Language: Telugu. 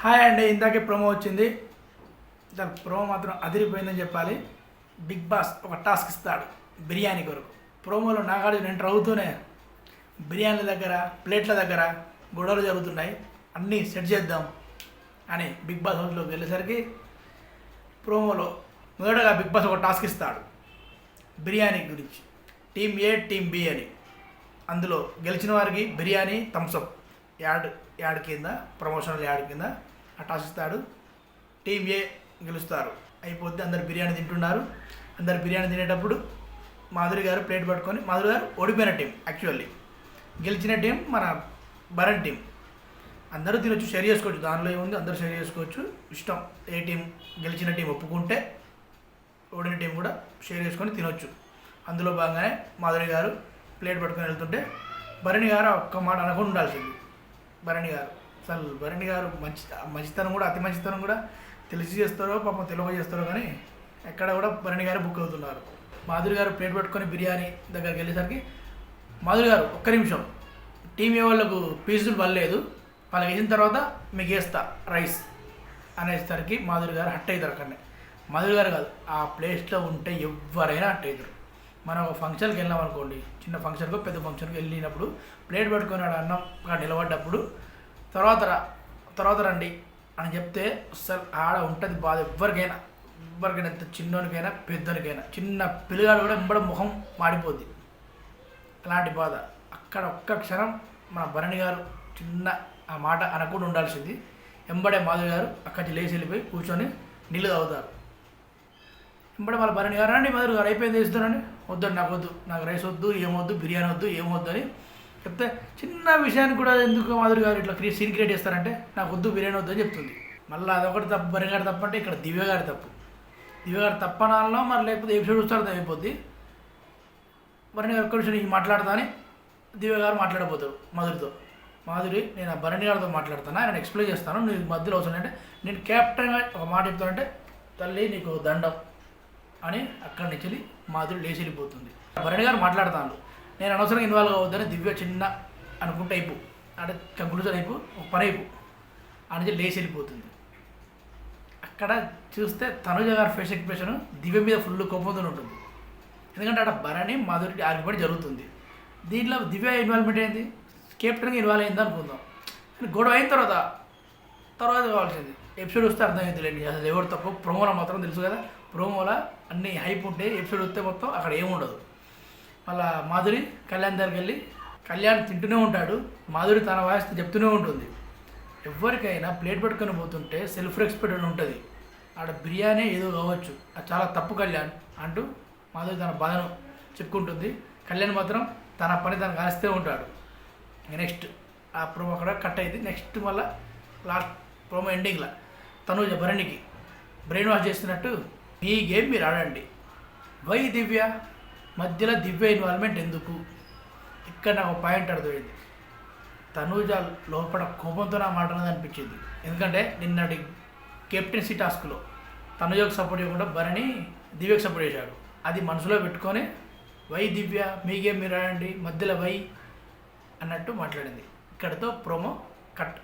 హాయ్ అండి, ఇందాకే ప్రోమో వచ్చింది. దాని ప్రోమో మాత్రం అదిరిపోయిందని చెప్పాలి. బిగ్ బాస్ ఒక టాస్క్ ఇస్తాడు బిర్యానీ కొరకు. ప్రోమోలో నాగార్జున ఎంటర్ అవుతూనే బిర్యానీల దగ్గర, ప్లేట్ల దగ్గర గొడవలు జరుగుతున్నాయి, అన్నీ సెట్ చేద్దాం అని బిగ్ బాస్ హౌస్లోకి వెళ్ళేసరికి ప్రోమోలో మొదటగా బిగ్ బాస్ ఒక టాస్క్ ఇస్తాడు బిర్యానీ గురించి. టీమ్ ఏ, టీమ్ బి అని. అందులో గెలిచిన వారికి బిర్యానీ, థమ్స్అప్ యాడ్ కింద, ప్రమోషనల్ యాడ్ కింద ఆ టాస్ ఇస్తాడు. టీమ్ ఏ గెలుస్తారు. అయిపోద్ది, అందరు బిర్యానీ తింటున్నారు. అందరు బిర్యానీ తినేటప్పుడు మాధురి గారు ప్లేట్ పట్టుకొని, మాధురి గారు ఓడిపోయిన టీం, యాక్చువల్లీ గెలిచిన టీం మన భరణ్ టీం. అందరూ తినొచ్చు, షేర్ చేసుకోవచ్చు, దానిలో ఏముంది, అందరూ షేర్ చేసుకోవచ్చు, ఇష్టం. ఏ టీం గెలిచిన టీం ఒప్పుకుంటే ఓడిన టీం కూడా షేర్ చేసుకొని తినొచ్చు. అందులో భాగంగానే మాధురి గారు ప్లేట్ పట్టుకొని వెళ్తుంటే భరణి గారు ఒక్క మాట అనుకుని ఉండాల్సింది. భరణి గారు అసలు భరణి గారు మంచితనం కూడా, అతి మంచితనం కూడా తెలిసి చేస్తారో పాపం తెలివ చేస్తారో కానీ ఎక్కడ కూడా భరణి గారు బుక్ అవుతున్నారు. మాధురి గారు ప్లేట్ పట్టుకొని బిర్యానీ దగ్గరికి వెళ్ళేసరికి మాధురి గారు ఒక్క నిమిషం, టీం ఏ వాళ్ళకు పీసులు పడలేదు, వాళ్ళకి వేసిన తర్వాత మీకు వేస్తా రైస్ అనేసరికి మాధురి గారు హట్ అవుతారు. అక్కడనే మాధురి గారు కాదు, ఆ ప్లేస్లో ఉంటే ఎవరైనా హట్ అవుతారు. మనం ఒక ఫంక్షన్కి వెళ్ళాం అనుకోండి, చిన్న ఫంక్షన్కో పెద్ద ఫంక్షన్కి వెళ్ళినప్పుడు ప్లేట్ పట్టుకొని అన్నంగా నిలబడ్డప్పుడు తర్వాత రండి అని చెప్తే అసలు ఆడ ఉంటుంది బాధ. ఎవరికైనా ఎంత చిన్నోనికైనా పెద్దోనికైనా, చిన్న పిల్లగాడు కూడా ఎంబడ ముఖం మాడిపోద్ది, అలాంటి బాధ. అక్కడ ఒక్క క్షణం మన భరణి గారు చిన్న ఆ మాట అనకుండా ఉండాల్సింది. ఎంబడే మాధురి గారు అక్కడి లేచి వెళ్ళిపోయి కూర్చొని నీళ్ళు తాగుతారు. ఎంబడే వాళ్ళ భరణి గారు, అండి మాధురి గారు అయిపోయింది ఇస్తానండి, వద్దండి నాకు వద్దు, నాకు రైస్ వద్దు, ఏమొద్దు, బిర్యానీ వద్దు, ఏమొద్దు అని చెప్తే, చిన్న విషయానికి కూడా ఎందుకు మాధురి గారు ఇట్లా సీన్ క్రియేట్ చేస్తారంటే నాకు వద్దు, బిర్యానీ వద్దు అని చెప్తుంది. మళ్ళీ అదొకటి తప్పు, భరణి గారు తప్పు అంటే ఇక్కడ దివ్య గారి తప్పు. దివ్య గారు తప్పనాల్లో మరి, లేకపోతే ఎపిసోడ్ చూస్తారో అయిపోద్ది. భరణి గారు ఒక్క విషయం నీకు మాట్లాడతా అని దివ్య గారు మాట్లాడబోతారు మాధురితో. మాధురి, నేను ఆ భరణి గారితో మాట్లాడతాను, ఆయన ఎక్స్ప్లెయిన్ చేస్తాను, నీకు మధ్యలో అవసరం అంటే నేను క్యాప్టెన్గా ఒక మాట చెప్తానంటే తల్లి నీకు దండం అని అక్కడి నుంచి మాధురి లేచి వెళ్ళిపోతుంది. భరణి గారు మాట్లాడతాను, నేను అనవసరంగా ఇన్వాల్వ్ అవ్వద్దని దివ్య చిన్న అనుకుంటే అయిపో, అంటే కంక్లూజన్ అయిపో, ఒక పని అయిపో అని లేచి వెళ్ళిపోతుంది. అక్కడ చూస్తే తనుజ గారి ఫేస్ ఎక్స్ప్రెషన్ దివ్య మీద ఫుల్ కోపంతో ఉంటుంది. ఎందుకంటే అక్కడ భరణి మాధురి ఆర్గ్యుమెంట్ జరుగుతుంది. దీంట్లో దివ్య ఇన్వాల్వ్మెంట్ అయింది, కెప్టెన్గా ఇన్వాల్వ్ అయింది అనుకుందాం. గొడవ అయిన తర్వాత కావాల్సింది ఎపిసోడ్ వస్తే అర్థమవుతుందండి అసలు ఎవరు తప్పు. ప్రోమోలో మాత్రం తెలుసు కదా, ప్రోమోలో అన్ని హైప్ ఉంటే ఎపిసోడ్ వస్తే మొత్తం అక్కడ ఏముండదు. మళ్ళీ మాధురి కళ్యాణ్ దగ్గరికి వెళ్ళి కళ్యాణ్ తింటూనే ఉంటాడు, మాధురి తన వాయిస్ చెప్తూనే ఉంటుంది. ఎవరికైనా ప్లేట్ పట్టుకొని పోతుంటే సెల్ఫ్ రెస్పెక్ట్ ఉంటుంది. ఆడ బిర్యానీ ఏదో కావచ్చు, అది చాలా తప్పు కళ్యాణ్ అంటూ మాధురి తన బాధను చెప్పుకుంటుంది. కళ్యాణ్ మాత్రం తన పని తను కానిస్తూ ఉంటాడు. నెక్స్ట్ ఆ ప్రోమో అక్కడ కట్ అయింది. నెక్స్ట్ మళ్ళీ లాస్ట్ ప్రోమో ఎండింగ్లో తనుజ భరణికి బ్రెయిన్ వాష్ చేస్తున్నట్టు, మీ గేమ్ మీరు ఆడండి, వై దివ్య మధ్యలో దివ్య ఇన్వాల్వ్మెంట్ ఎందుకు? ఇక్కడ నాకు పాయింట్ అర్థమైంది. తనూజ లోపల కోపంతో నా మాట్లాడదని అనిపించింది. ఎందుకంటే నిన్నటి కెప్టెన్సీ టాస్క్లో తనుజకు సపోర్ట్ చేయకుండా భరణి దివ్యకు సపోర్ట్ చేశాడు. అది మనసులో పెట్టుకొని వై దివ్య మీ గేమ్ మీరు ఆడండి, మధ్యలో వై అన్నట్టు మాట్లాడింది. ఇక్కడతో ప్రోమో కట్.